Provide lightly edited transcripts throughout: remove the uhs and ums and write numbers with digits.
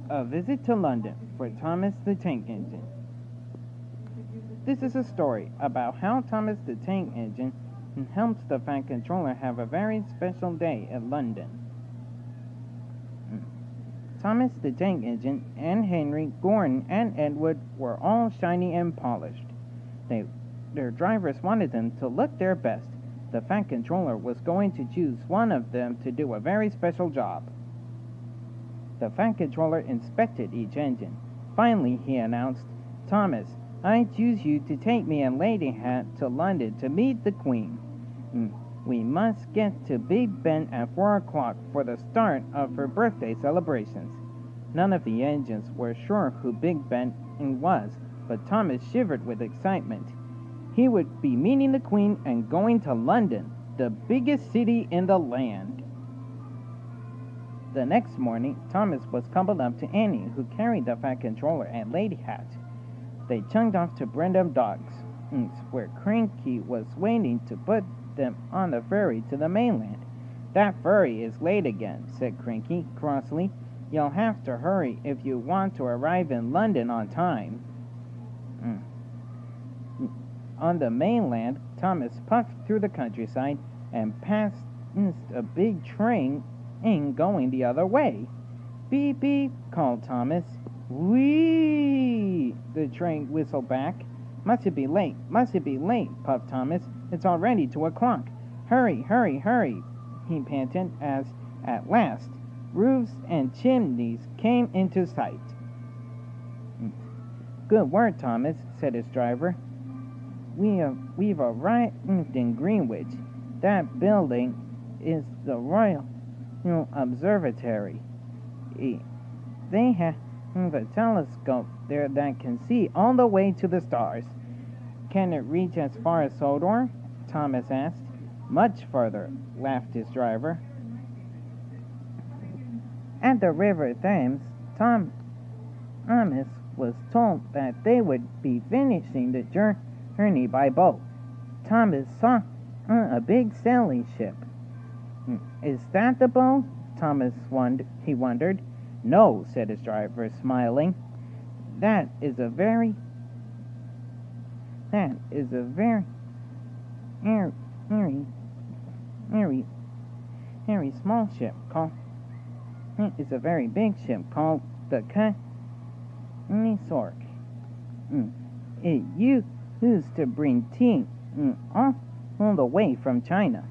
A Visit to London for Thomas the Tank Engine. This is a story about how Thomas the Tank Engine helped the Fat Controller have a very special day in London. Thomas the Tank Engine and Henry, Gordon, and Edward were all shiny and polished. Their drivers wanted them to look their best. The Fat Controller was going to choose one of them to do a very special job. The Fat Controller inspected each engine. Finally, he announced, "Thomas, I choose you to take me and Lady Hat to London to meet the Queen. We must get to Big Ben at 4 o'clock for the start of her birthday celebrations." None of the engines were sure who Big Ben was, but Thomas shivered with excitement. He would be meeting the Queen and going to London, the biggest city in the land. The next morning, Thomas was coupled up to Annie, who carried the Fat Controller and Lady Hat. They chugged off to Brendam Docks, where Cranky was waiting to put them on the ferry to the mainland. "That ferry is late again," said Cranky crossly. "You'll have to hurry if you want to arrive in London on time." On the mainland, Thomas puffed through the countryside and passed a big train going the other way. "Beep, beep," called Thomas. "Whee!" the train whistled back. Must it be late? Must it be late?" puffed Thomas. "It's already 2 o'clock. Hurry, hurry, hurry," he panted as, at last, roofs and chimneys came into sight. "Good work, Thomas," said his driver. We've arrived in Greenwich. That building is the Royal Observatory. They have a telescope there that can see all the way to the stars." "Can it reach as far as Sodor?" Thomas asked. "Much further," laughed his driver. At the River Thames, Thomas was told that they would be finishing the journey by boat. Thomas saw a big sailing ship. "Is that the boat?" Thomas wondered. "No," said his driver, smiling. That is a very very small ship called. It's a very big ship called the Consork. It used to bring tea all the way from China."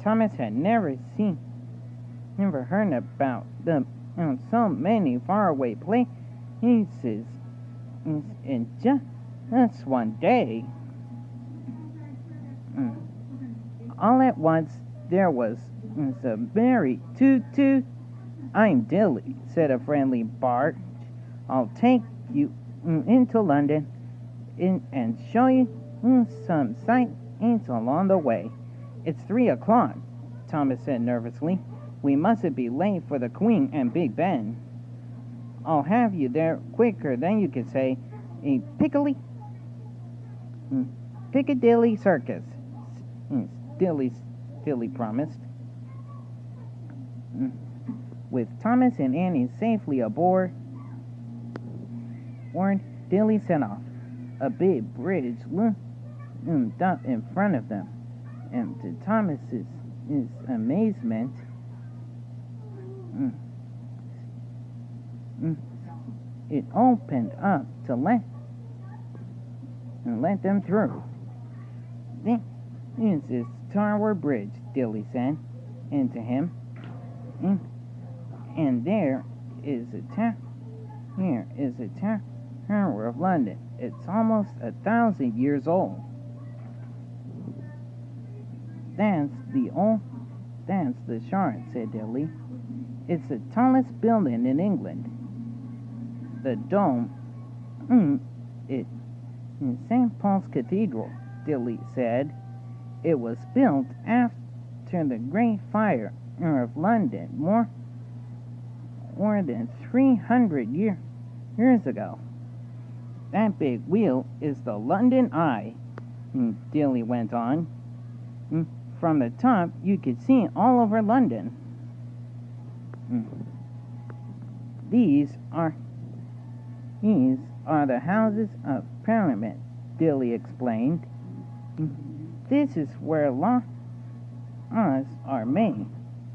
Thomas had never heard about so many faraway places in just one day. All at once there was a very toot-toot. "I'm Dilly," said a friendly barge. "I'll take you into London and show you some sightseeing along the way." "It's 3 o'clock," Thomas said nervously. "We mustn't be late for the Queen and Big Ben." "I'll have you there quicker than you can say a Piccadilly Circus," Dilly promised. With Thomas and Annie safely aboard, Dilly set off. A big bridge loomed up in front of them, and to Thomas's amazement, it opened up to let them through. "This is Tower Bridge," Dilly said, and to him, "and here is the Tower of London. It's almost 1,000 years old." That's the Shard," said Dilly. "It's the tallest building in England. The dome, it in St. Paul's Cathedral," Dilly said. "It was built after the Great Fire of London more than 300 years ago. That big wheel is the London Eye," Dilly went on. "From the top, you could see all over London." These are these are the houses of Parliament, Dilly explained. This is where laws are made.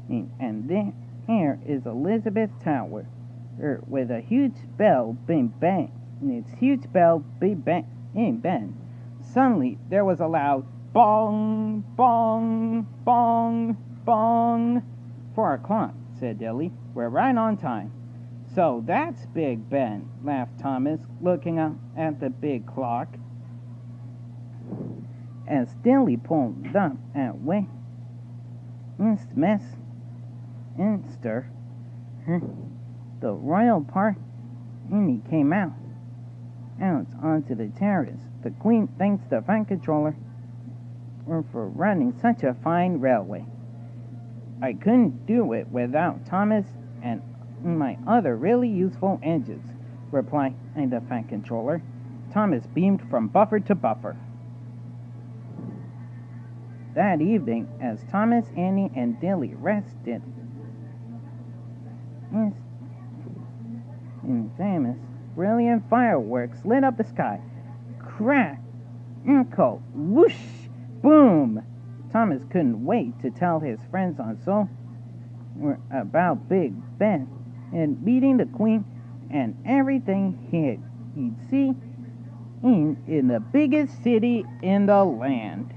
And here is Elizabeth Tower, with a huge bell being bang. Its huge bell being bang. Suddenly there was a loud bong, bong, bong, bong. 4 o'clock, said Dilly. We're right on time. So that's Big Ben, laughed Thomas, looking up at the big clock. As Dilly pulled up at Westminster, the royal party came out onto the terrace. The Queen thanks the Fat Controller for running such a fine railway. I couldn't do it without Thomas and my other really useful engines, replied the Fat Controller. Thomas beamed from buffer to buffer. That evening, as Thomas, Annie, and Dilly rested in famous, brilliant fireworks lit up the sky. Crack! Echo! Whoosh! Boom! Thomas couldn't wait to tell his friends on Seoul about Big Ben and meeting the Queen and everything he'd see in the biggest city in the land.